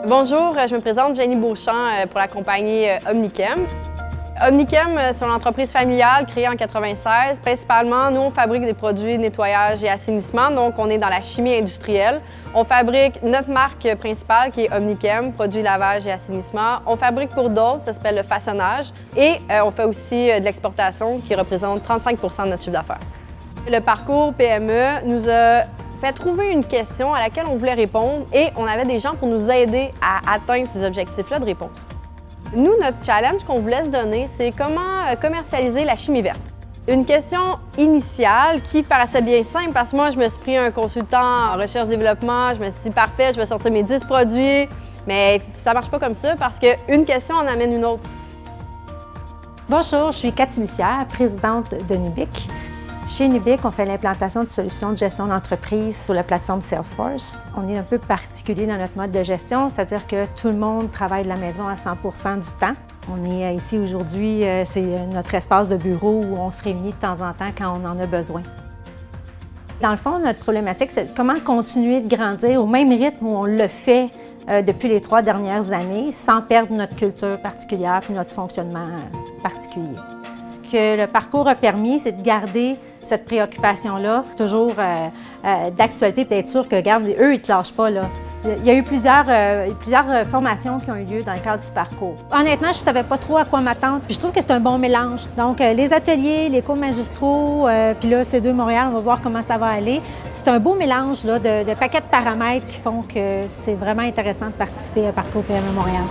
Bonjour, je me présente Jenny Beauchamp pour la compagnie Omnichem. Omnichem, c'est une entreprise familiale créée en 1996. Principalement, nous, on fabrique des produits de nettoyage et assainissement, donc on est dans la chimie industrielle. On fabrique notre marque principale qui est Omnichem, produits lavage et assainissement. On fabrique pour d'autres, ça s'appelle le façonnage. Et on fait aussi de l'exportation qui représente 35 % de notre chiffre d'affaires. Le parcours PME nous a fait trouver une question à laquelle on voulait répondre et on avait des gens pour nous aider à atteindre ces objectifs-là de réponse. Nous, notre challenge qu'on voulait se donner, c'est comment commercialiser la chimie verte. Une question initiale qui paraissait bien simple parce que moi, je me suis pris un consultant en recherche-développement, je me suis dit parfait, je vais sortir mes 10 produits, mais ça marche pas comme ça parce qu'une question en amène une autre. Bonjour, je suis Cathy Mussière, présidente de Nubic. Chez Nubic, on fait l'implantation de solutions de gestion d'entreprise sur la plateforme Salesforce. On est un peu particulier dans notre mode de gestion, c'est-à-dire que tout le monde travaille de la maison à 100 % du temps. On est ici aujourd'hui, c'est notre espace de bureau où on se réunit de temps en temps quand on en a besoin. Dans le fond, notre problématique, c'est comment continuer de grandir au même rythme où on le fait depuis les 3 dernières années, sans perdre notre culture particulière et notre fonctionnement particulier. Ce que le parcours a permis, c'est de garder cette préoccupation-là, toujours d'actualité, puis d'être sûr que, regarde, eux, ils ne te lâchent pas, là. Il y a eu plusieurs formations qui ont eu lieu dans le cadre du parcours. Honnêtement, je ne savais pas trop à quoi m'attendre, puis je trouve que c'est un bon mélange. Donc, les ateliers, les cours magistraux, puis là, C2 Montréal, on va voir comment ça va aller. C'est un beau mélange là, de paquets de paramètres qui font que c'est vraiment intéressant de participer au parcours PME Montréal.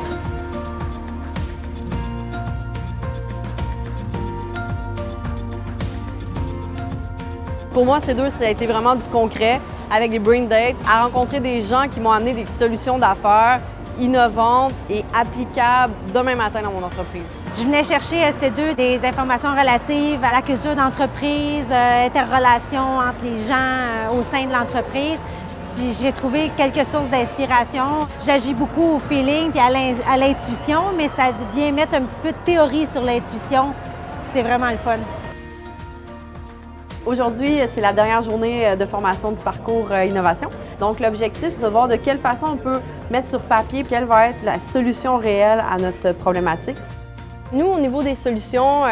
Pour moi, C2, ça a été vraiment du concret avec des brain dates, à rencontrer des gens qui m'ont amené des solutions d'affaires innovantes et applicables demain matin dans mon entreprise. Je venais chercher à C2 des informations relatives à la culture d'entreprise, interrelations entre les gens au sein de l'entreprise. Puis j'ai trouvé quelques sources d'inspiration. J'agis beaucoup au feeling puis à l'intuition, mais ça vient mettre un petit peu de théorie sur l'intuition. C'est vraiment le fun. Aujourd'hui, c'est la dernière journée de formation du parcours innovation. Donc, l'objectif, c'est de voir de quelle façon on peut mettre sur papier quelle va être la solution réelle à notre problématique. Nous, au niveau des solutions,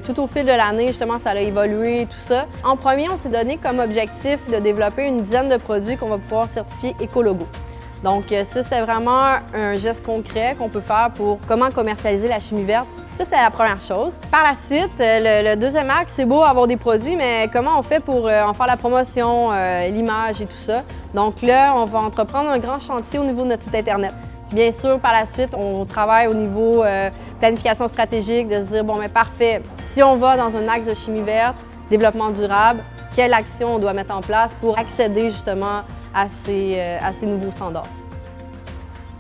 tout au fil de l'année, justement, ça a évolué, tout ça. En premier, on s'est donné comme objectif de développer une dizaine de produits qu'on va pouvoir certifier écologo. Donc, ça, c'est vraiment un geste concret qu'on peut faire pour comment commercialiser la chimie verte. Ça, c'est la première chose. Par la suite, le deuxième axe, c'est beau avoir des produits, mais comment on fait pour en faire la promotion, l'image et tout ça? Donc là, on va entreprendre un grand chantier au niveau de notre site Internet. Bien sûr, par la suite, on travaille au niveau planification stratégique, de se dire, bon, mais parfait, si on va dans un axe de chimie verte, développement durable, quelle action on doit mettre en place pour accéder justement à ces nouveaux standards?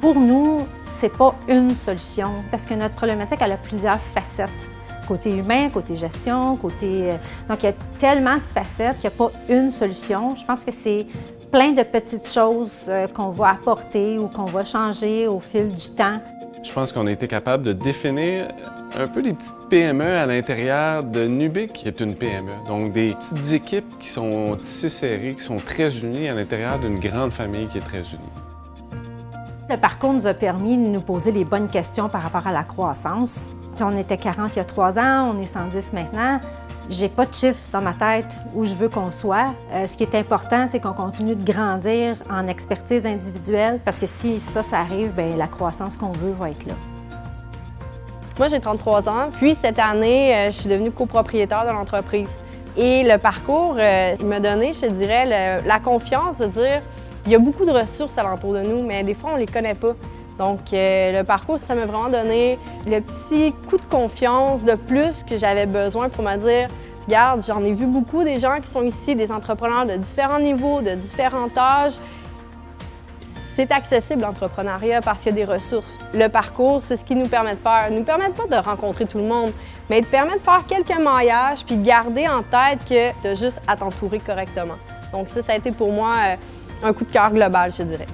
Pour nous, c'est pas une solution parce que notre problématique, elle a plusieurs facettes. Côté humain, côté gestion, côté... Donc, il y a tellement de facettes qu'il n'y a pas une solution. Je pense que c'est plein de petites choses qu'on va apporter ou qu'on va changer au fil du temps. Je pense qu'on a été capable de définir un peu des petites PME à l'intérieur de Nubic, qui est une PME. Donc, des petites équipes qui sont tissées serrées, qui sont très unies à l'intérieur d'une grande famille qui est très unie. Le parcours nous a permis de nous poser les bonnes questions par rapport à la croissance. On était 40 il y a 3 ans, on est 110 maintenant. J'ai pas de chiffre dans ma tête où je veux qu'on soit. Ce qui est important, c'est qu'on continue de grandir en expertise individuelle parce que si ça arrive, bien, la croissance qu'on veut va être là. Moi, j'ai 33 ans, puis cette année, je suis devenue copropriétaire de l'entreprise. Et le parcours, il m'a donné, je te dirais, la confiance de dire il y a beaucoup de ressources alentour de nous, mais des fois, on ne les connaît pas. Donc, le parcours, ça m'a vraiment donné le petit coup de confiance de plus que j'avais besoin pour me dire « Regarde, j'en ai vu beaucoup des gens qui sont ici, des entrepreneurs de différents niveaux, de différents âges. C'est accessible, l'entrepreneuriat, parce qu'il y a des ressources. Le parcours, c'est ce qui nous permet de faire. Il ne nous permet pas de rencontrer tout le monde, mais il te permet de faire quelques maillages puis garder en tête que tu as juste à t'entourer correctement. Donc ça a été pour moi un coup de cœur global, je dirais.